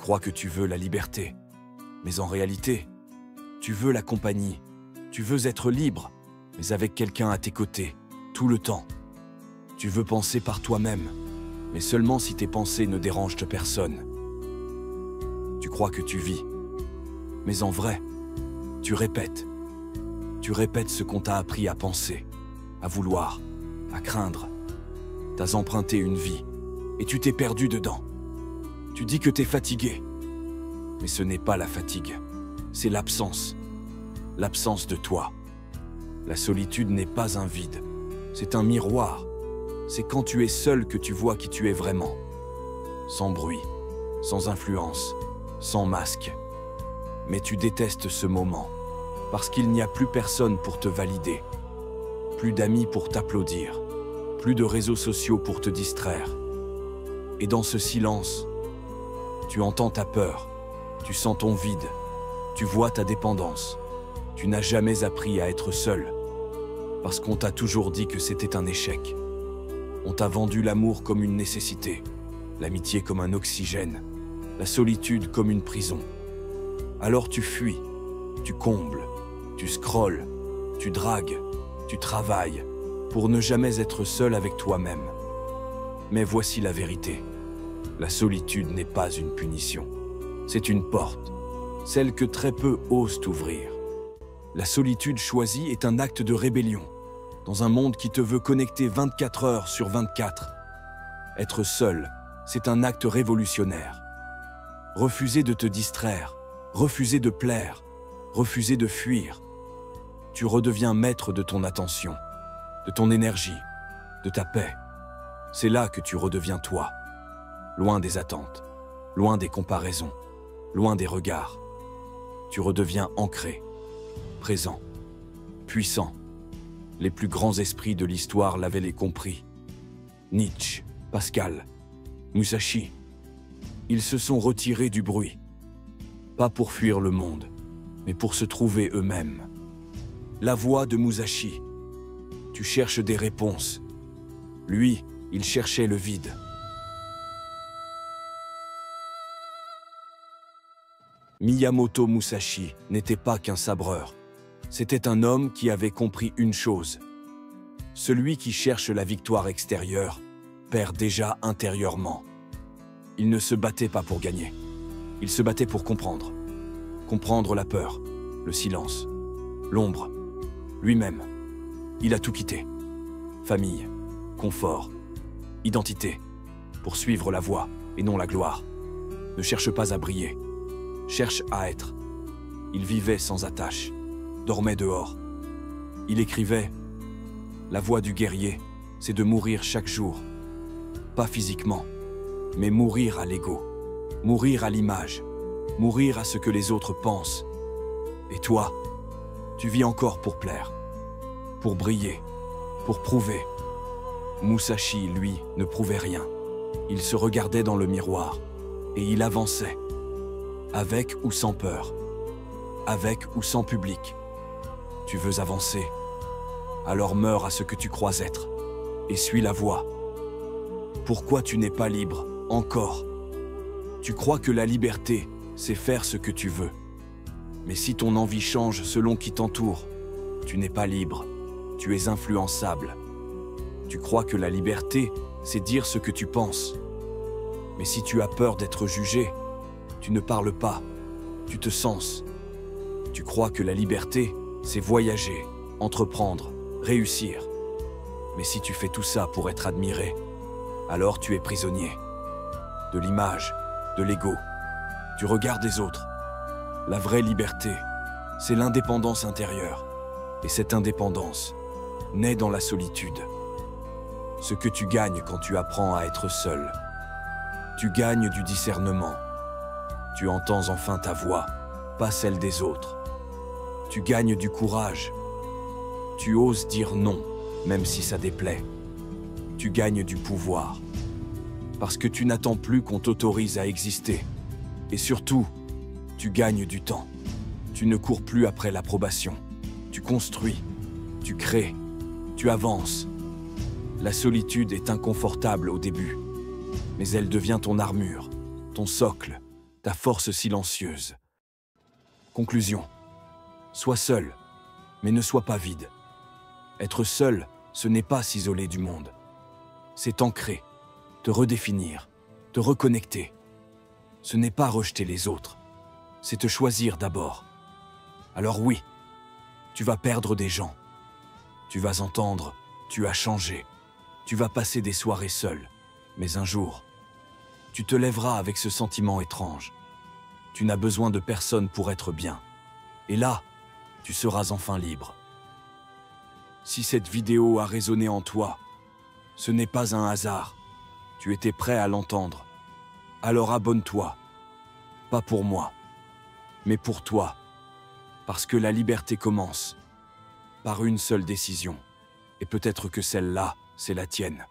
crois que tu veux la liberté, mais en réalité, tu veux la compagnie. Tu veux être libre, mais avec quelqu'un à tes côtés, tout le temps. Tu veux penser par toi-même, mais seulement si tes pensées ne dérangent personne. Tu crois que tu vis, mais en vrai, tu répètes. Tu répètes ce qu'on t'a appris à penser, à vouloir, à craindre. T'as emprunté une vie, et tu t'es perdu dedans. Tu dis que t'es fatigué, mais ce n'est pas la fatigue, c'est l'absence. L'absence de toi. La solitude n'est pas un vide, c'est un miroir. C'est quand tu es seul que tu vois qui tu es vraiment. Sans bruit, sans influence, sans masque. Mais tu détestes ce moment, parce qu'il n'y a plus personne pour te valider. Plus d'amis pour t'applaudir, plus de réseaux sociaux pour te distraire. Et dans ce silence, tu entends ta peur, tu sens ton vide, tu vois ta dépendance. Tu n'as jamais appris à être seul, parce qu'on t'a toujours dit que c'était un échec. On t'a vendu l'amour comme une nécessité, l'amitié comme un oxygène, la solitude comme une prison. Alors tu fuis, tu combles, tu scrolles, tu dragues, tu travailles, pour ne jamais être seul avec toi-même. Mais voici la vérité. La solitude n'est pas une punition. C'est une porte, celle que très peu osent ouvrir. La solitude choisie est un acte de rébellion, dans un monde qui te veut connecter 24 heures sur 24. Être seul, c'est un acte révolutionnaire. Refuser de te distraire, refuser de plaire, refuser de fuir. Tu redeviens maître de ton attention, de ton énergie, de ta paix. C'est là que tu redeviens toi, loin des attentes, loin des comparaisons, loin des regards. Tu redeviens ancré, présent, puissant. Les plus grands esprits de l'histoire l'avaient compris. Nietzsche, Pascal, Musashi. Ils se sont retirés du bruit. Pas pour fuir le monde, mais pour se trouver eux-mêmes. La voix de Musashi. Tu cherches des réponses. Lui, il cherchait le vide. Miyamoto Musashi n'était pas qu'un sabreur. C'était un homme qui avait compris une chose. Celui qui cherche la victoire extérieure perd déjà intérieurement. Il ne se battait pas pour gagner. Il se battait pour comprendre. Comprendre la peur, le silence, l'ombre, lui-même. Il a tout quitté. Famille, confort, identité, pour suivre la voie et non la gloire. Ne cherche pas à briller. Cherche à être. Il vivait sans attache, dormait dehors. Il écrivait « La voie du guerrier, c'est de mourir chaque jour. Pas physiquement, mais mourir à l'ego, mourir à l'image, mourir à ce que les autres pensent. Et toi, tu vis encore pour plaire, pour briller, pour prouver. » Musashi, lui, ne prouvait rien. Il se regardait dans le miroir et il avançait. Avec ou sans peur, avec ou sans public. Tu veux avancer, alors meurs à ce que tu crois être, et suis la voie. Pourquoi tu n'es pas libre, encore? Tu crois que la liberté, c'est faire ce que tu veux. Mais si ton envie change selon qui t'entoure, tu n'es pas libre, tu es influençable. Tu crois que la liberté, c'est dire ce que tu penses. Mais si tu as peur d'être jugé, tu ne parles pas, tu te senses. Tu crois que la liberté, c'est voyager, entreprendre, réussir. Mais si tu fais tout ça pour être admiré, alors tu es prisonnier. De l'image, de l'ego. Tu regardes les autres. La vraie liberté, c'est l'indépendance intérieure. Et cette indépendance naît dans la solitude. Ce que tu gagnes quand tu apprends à être seul. Tu gagnes du discernement. Tu entends enfin ta voix, pas celle des autres. Tu gagnes du courage. Tu oses dire non, même si ça déplaît. Tu gagnes du pouvoir. Parce que tu n'attends plus qu'on t'autorise à exister. Et surtout, tu gagnes du temps. Tu ne cours plus après l'approbation. Tu construis, tu crées, tu avances. La solitude est inconfortable au début, mais elle devient ton armure, ton socle, ta force silencieuse. Conclusion. Sois seul, mais ne sois pas vide. Être seul, ce n'est pas s'isoler du monde. C'est t'ancrer, te redéfinir, te reconnecter. Ce n'est pas rejeter les autres, c'est te choisir d'abord. Alors oui, tu vas perdre des gens. Tu vas entendre, tu as changé. Tu vas passer des soirées seul. Mais un jour, tu te lèveras avec ce sentiment étrange. Tu n'as besoin de personne pour être bien. Et là, tu seras enfin libre. Si cette vidéo a résonné en toi, ce n'est pas un hasard. Tu étais prêt à l'entendre. Alors abonne-toi. Pas pour moi, mais pour toi. Parce que la liberté commence par une seule décision. Et peut-être que celle-là, c'est la tienne.